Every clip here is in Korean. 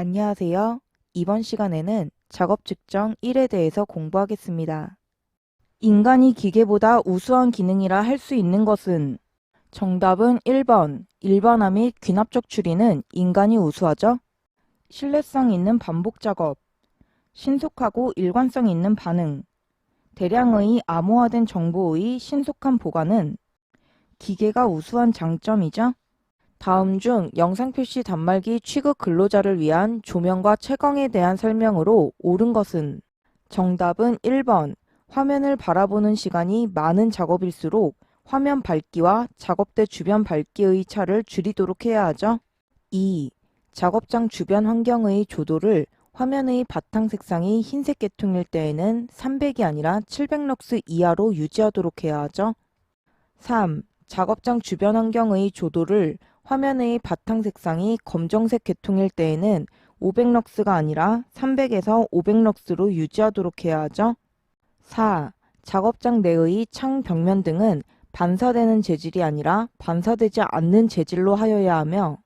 안녕하세요. 이번 시간에는 작업 측정 1에 대해서 공부하겠습니다. 인간이 기계보다 우수한 기능이라 할 수 있는 것은? 정답은 1번. 일반화 및 귀납적 추리는 인간이 우수하죠. 신뢰성 있는 반복 작업, 신속하고 일관성 있는 반응, 대량의 암호화된 정보의 신속한 보관은 기계가 우수한 장점이죠. 다음 중 영상 표시 단말기 취급 근로자를 위한 조명과 채광에 대한 설명으로 옳은 것은? 정답은 1번. 화면을 바라보는 시간이 많은 작업일수록 화면 밝기와 작업대 주변 밝기의 차를 줄이도록 해야 하죠. 2. 작업장 주변 환경의 조도를 화면의 바탕 색상이 흰색 계통일 때에는 300이 아니라 700럭스 이하로 유지하도록 해야 하죠. 3. 작업장 주변 환경의 조도를 화면의 바탕 색상이 검정색 계통일 때에는 500럭스가 아니라 300에서 500럭스로 유지하도록 해야 하죠. 4. 작업장 내의 창 벽면 등은 반사되는 재질이 아니라 반사되지 않는 재질로 하여야 하며,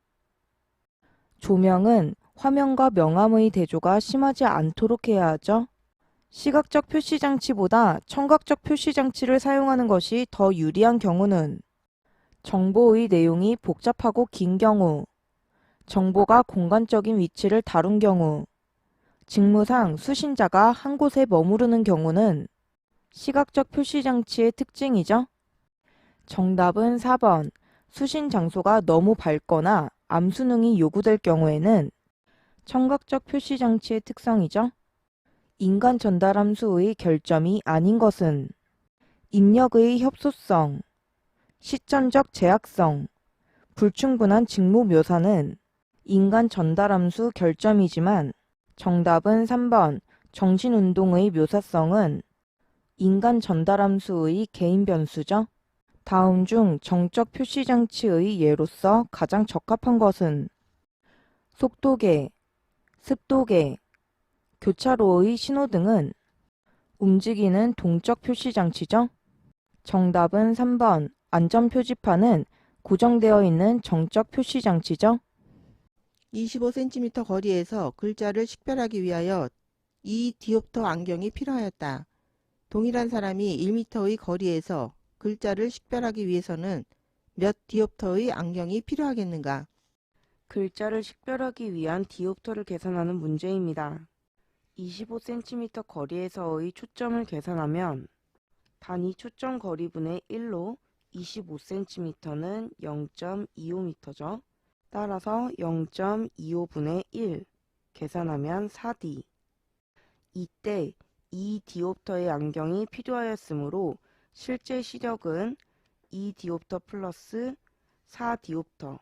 조명은 화면과 명암의 대조가 심하지 않도록 해야 하죠. 시각적 표시장치보다 청각적 표시장치를 사용하는 것이 더 유리한 경우는? 정보의 내용이 복잡하고 긴 경우, 정보가 공간적인 위치를 다룬 경우, 직무상 수신자가 한 곳에 머무르는 경우는? 시각적 표시장치의 특징이죠. 정답은 4번. 수신 장소가 너무 밝거나 암수능이 요구될 경우에는? 청각적 표시장치의 특성이죠. 인간 전달 함수의 결점이 아닌 것은? 입력의 협소성, 시점적 제약성, 불충분한 직무 묘사는 인간 전달 함수 결점이지만, 정답은 3번. 정신운동의 묘사성은 인간 전달 함수의 개인 변수죠. 다음 중 정적 표시장치의 예로서 가장 적합한 것은? 속도계, 습도계, 교차로의 신호등은 움직이는 동적 표시장치죠. 정답은 3번. 안전표지판은 고정되어 있는 정적 표시장치죠. 25cm 거리에서 글자를 식별하기 위하여 2디옵터 안경이 필요하였다. 동일한 사람이 1m의 거리에서 글자를 식별하기 위해서는 몇 디옵터의 안경이 필요하겠는가? 글자를 식별하기 위한 디옵터를 계산하는 문제입니다. 25cm 거리에서의 초점을 계산하면 단위 초점 거리분의 1로 25cm는 0.25m죠. 따라서 0.25분의 1 계산하면 4D. 이때 2디옵터의 안경이 필요하였으므로 실제 시력은 2디옵터 플러스 4디옵터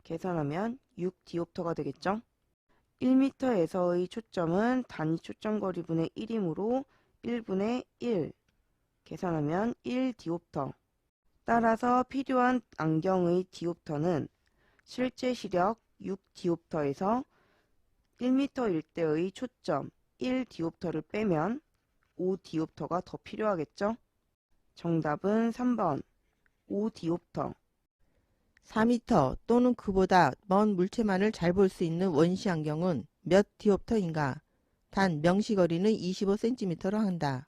계산하면 6디옵터가 되겠죠. 1m에서의 초점은 단위 초점거리분의 1이므로 1분의 1 계산하면 1디옵터. 따라서 필요한 안경의 디옵터는 실제 시력 6디옵터에서 1m일 때의 초점 1디옵터를 빼면 5디옵터가 더 필요하겠죠. 정답은 3번 5디옵터. 4m 또는 그보다 먼 물체만을 잘 볼 수 있는 원시 안경은 몇 디옵터인가? 단 명시거리는 25cm로 한다.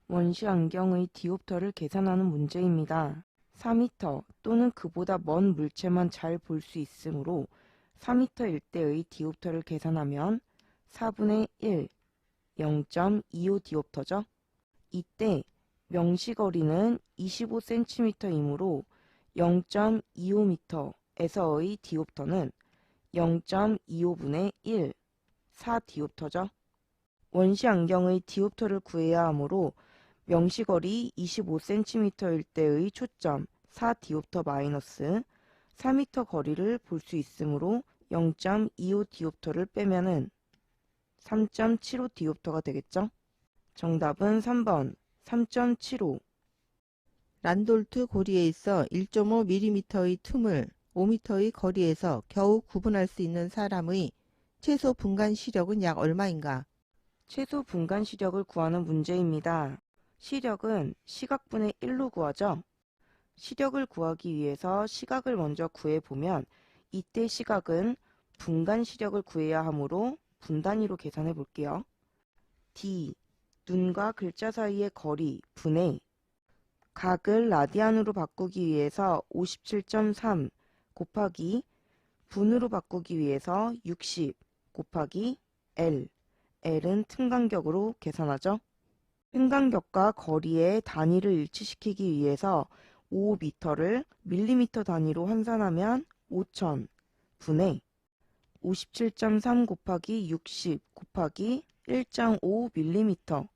원시 안경의 디옵터를 계산하는 문제입니다. 4m 또는 그보다 먼 물체만 잘 볼 수 있으므로 4m일 때의 디옵터를 계산하면 4분의 1, 0.25디옵터죠. 이때 명시거리는 25cm이므로 0.25m에서의 디옵터는 0.25분의 1, 4디옵터죠. 원시 안경의 디옵터를 구해야 하므로 명시거리 25cm일 때의 초점 4디옵터 마이너스 4m 거리를 볼 수 있으므로 0.25디옵터를 빼면은 3.75디옵터가 되겠죠. 정답은 3번 3.75. 란돌트 고리에 있어 1.5mm의 틈을 5m의 거리에서 겨우 구분할 수 있는 사람의 최소 분간 시력은 약 얼마인가? 최소 분간 시력을 구하는 문제입니다. 시력은 시각분의 1로 구하죠. 시력을 구하기 위해서 시각을 먼저 구해보면 이때 시각은 분간 시력을 구해야 하므로 분 단위로 계산해 볼게요. D. 눈과 글자 사이의 거리 분의 각을 라디안으로 바꾸기 위해서 57.3 곱하기 분으로 바꾸기 위해서 60 곱하기 L. L은 틈 간격으로 계산하죠. 틈 간격과 거리의 단위를 일치시키기 위해서 5m를 밀리미터 단위로 환산하면 5000 분의 57.3 곱하기 60 곱하기 1.5mm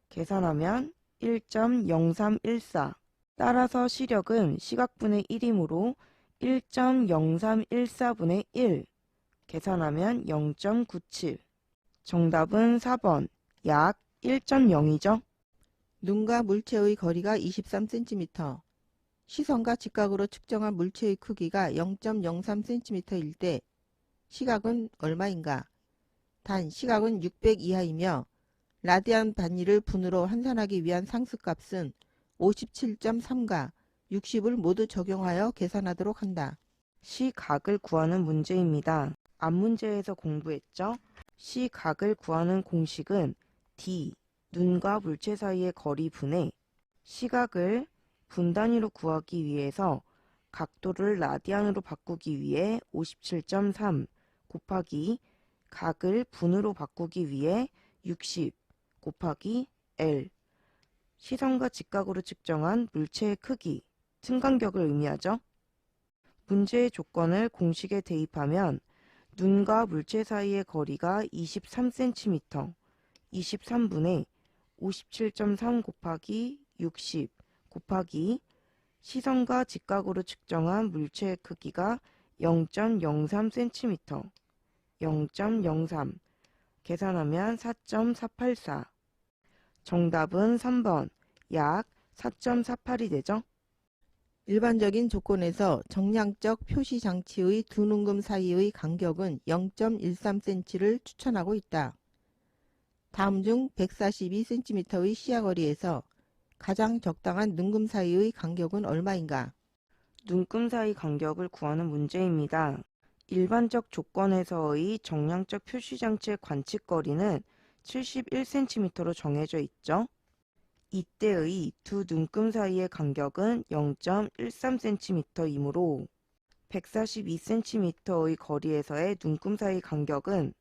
계산하면 1.0314. 따라서 시력은 시각분의 1이므로 1.0314분의 1 계산하면 0.97. 정답은 4번 약 1.0이죠. 눈과 물체의 거리가 23cm, 시선과 직각으로 측정한 물체의 크기가 0.03cm일 때 시각은 얼마인가? 단 시각은 600 이하이며 라디안 단위를 분으로 환산하기 위한 상수값은 57.3과 60을 모두 적용하여 계산하도록 한다. 시각을 구하는 문제입니다. 앞 문제에서 공부했죠? 시각을 구하는 공식은 D, 눈과 물체 사이의 거리 분의 시각을 분 단위로 구하기 위해서 각도를 라디안으로 바꾸기 위해 57.3 곱하기 각을 분으로 바꾸기 위해 60 곱하기 L. 시선과 직각으로 측정한 물체의 크기, 틈 간격을 의미하죠. 문제의 조건을 공식에 대입하면 눈과 물체 사이의 거리가 23cm, 23분의 57.3 곱하기 60 곱하기 시선과 직각으로 측정한 물체의 크기가 0.03cm, 0.03 계산하면 4.484. 정답은 3번 약 4.48이 되죠. 일반적인 조건에서 정량적 표시 장치의 두 눈금 사이의 간격은 0.13cm를 추천하고 있다. 다음 중 142cm의 시야거리에서 가장 적당한 눈금 사이의 간격은 얼마인가? 눈금 사이 간격을 구하는 문제입니다. 일반적 조건에서의 정량적 표시장치의 관측거리는 71cm로 정해져 있죠. 이때의 두 눈금 사이의 간격은 0.13cm이므로 142cm의 거리에서의 눈금 사이 간격은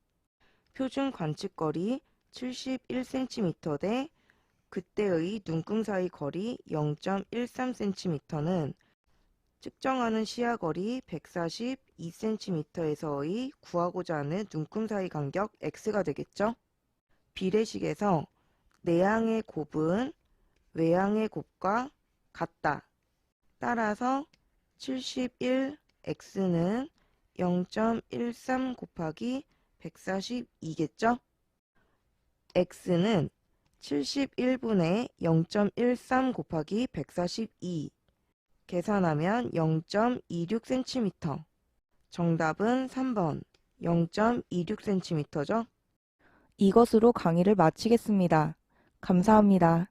표준 관측거리 71cm 대 그때의 눈금 사이 거리 0.13cm는 측정하는 시야거리 142cm에서의 구하고자 하는 눈금 사이 간격 x가 되겠죠. 비례식에서 내향의 곱은 외향의 곱과 같다. 따라서 71x는 0.13 곱하기 142겠죠. x는 71분의 0.13 곱하기 142 계산하면 0.26cm. 정답은 3번 0.26cm죠. 이것으로 강의를 마치겠습니다. 감사합니다.